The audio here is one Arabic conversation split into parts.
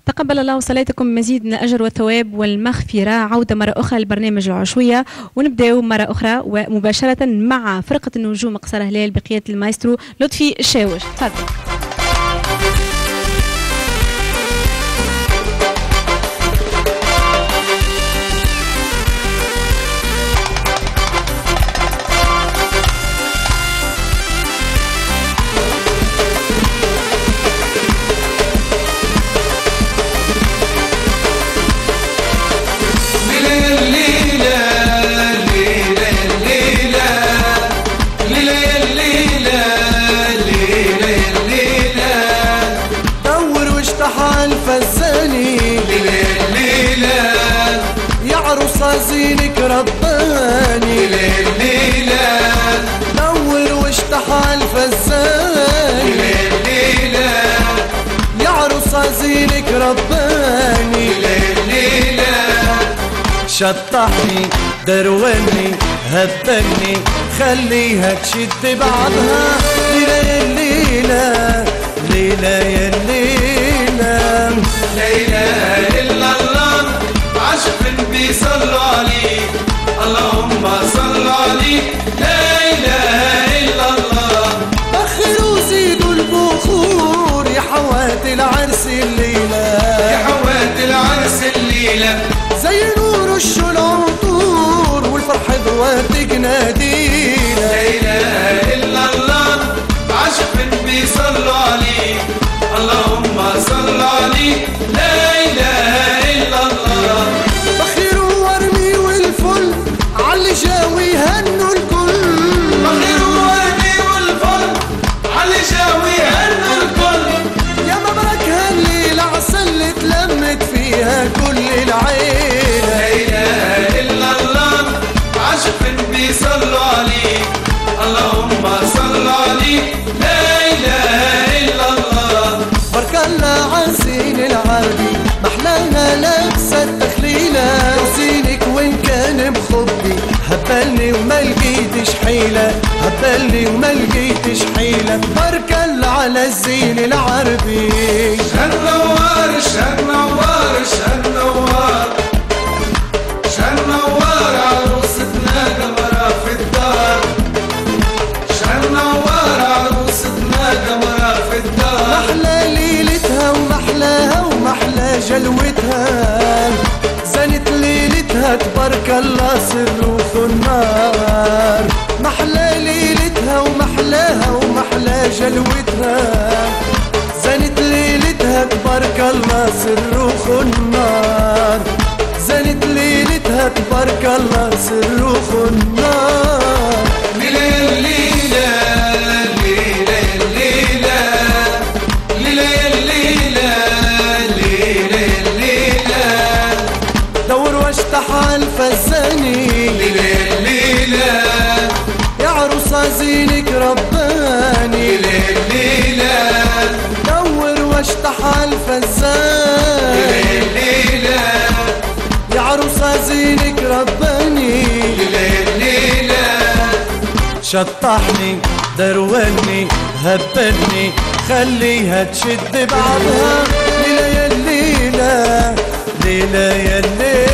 تقبل الله صلاتكم مزيد من الأجر والثواب والمغفرة. عودة مرة أخرى للبرنامج العشوية، ونبدأ مرة أخرى ومباشرة مع فرقة النجوم قصر هلال بقيادة المايسترو لطفي الشاوش. تفضل. زينك رباني ليلة نور واشتحى الفزاني ليلة يا عروسة زينك رباني ليلة شطحني دروني هبني خليها تشد بعضها ليلة ليلة يا ليلة لا إله إلا الله عاشق بيصلوا عليك اللهم صل عليك لا إله إلا الله بخروا زيدوا البخور يا حوات العرس الليلة يا حوات العرس الليلة زينوا رشوا العطور والفرح ضواتك نادينا لا إله إلا الله عاشق بيصلوا عليك اللهم صل عليك لا إله إلا الله بخير وارمي والفل عاللي جاوي هنوا الكل بخير وارمي والفل عاللي جاوي هنوا الكل يا مبارك هالليلة عسل اتلمت فيها كل العيلة لا إله إلا الله عاشق بيصلوا عليك اللهم صل عليك لا إله إلا الله بارك الله عزين العربي محلاها لابسة التخليلة زينك وين كان بخبي هبلني وما لقيتش حيلة هبلني وما لقيتش حيلة بارك الله على الزين العربي شهر نوار شهر نوار شهر نوار شهر نوار عروستنا قمرة في الدار شهر نوار عروستنا قمرة في الدار محلى ليلتها ومحلاها ومحلى جلوتها زنت ليلتها تبارك الله سر النار محلى ليلتها ومحلاها ومحلى جلوتها زنت ليلتها تبارك الله سر النار زنت ليلتها تبارك الله سر النار ليلة ليلة ليلة ليلة ليلة ليلة ليلة دور واشتحى الفزاني ليلة يا عروسة زينك رباني ليلة دور واشتحى الفزاني ليلة يا عروسة زينك رباني ليلة شطحني دروني هبني خليها تشد بعضها ليلة يا الليلة ليلة يا الليلة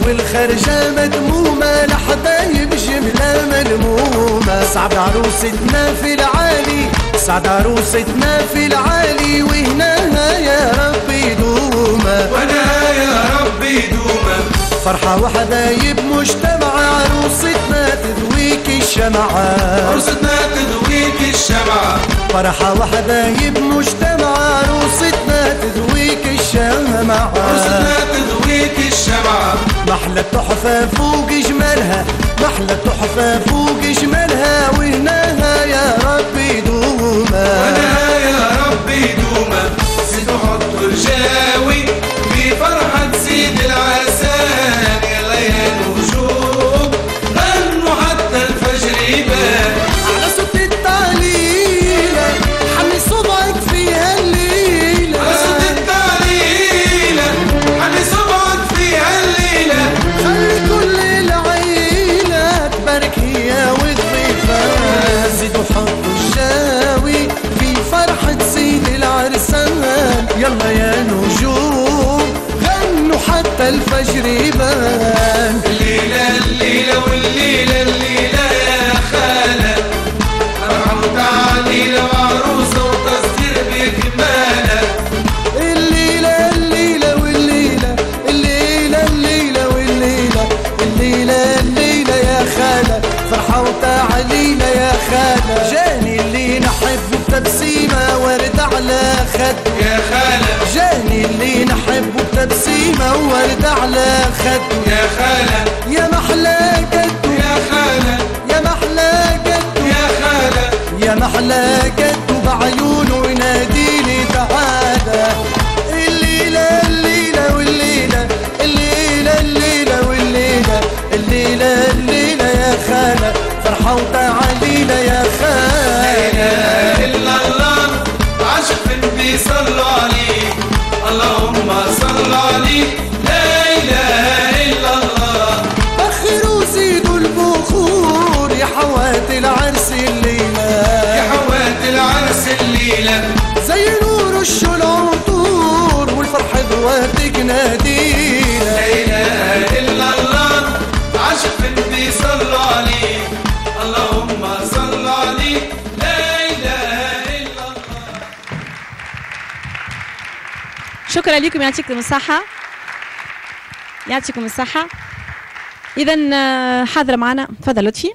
والخرجة مدمومة لحبايب جملة ملمومة سعد عروستنا في العالي سعد عروستنا في العالي وهناها يا ربي دومة وانا يا ربي دومة فرحة وحبايب مجتمعة عروستنا تذويك الشمعة عروستنا تذويك الشمعة فرحة وحبايب مجتمعة عروستنا تذويك الشمعة عروستنا تذويك الشمعة محلى تحفة فوق جمالها محلى تحفة فوق جمالها وهناها يا ربي دومة وانا يا ربي دومة زيدوا حطوا الجاوي في فرحة سيد العسان يلا يا نجوم غنوا حتى الفجر يبان على صوت العرسة والضيفان زيدوا حطوا الشاوي في فرحة سيد العرسان يلا يا نجوم غنوا حتى الفجر يبان الليلة الليلة والليلة الليلة يا خالة فرحة وتعليلة وعروسة وتصدير بكمالة الليلة الليلة والليلة الليلة الليلة والليلة الليلة الليلة يا خالة فرحة وتعليلة يا خالة جاني اللي نحبه بتبسيمة ورد على خده يا خالة جاني اللي نحبه بتبسيمة ورد على خده يا خالة يا محلى جده يا خالة يا محلى جده يا خالة يا محلى جده بعيونه يناديلي تعالى الليلة الليلة والليلة الليلة الليلة والليلة الليلة الليلة يا خالة فرحة وتعالينا يا خالة إلا الله عاشق بيصلوا عليك اللهم صل عليك لا إله إلا الله بخروا زيدوا البخور يا حوات العرس الليلة يا حوات العرس الليلة زينوا رشوا العطور والفرح ذواتك نادينا لا إله إلا الله عاشق بيصلوا عليك اللهم صل عليك لا إله إلا الله. شكرا لكم، يعطيكم الصحة. يعطيكم الصحة. إذا حاضرة معنا، تفضل لطفي.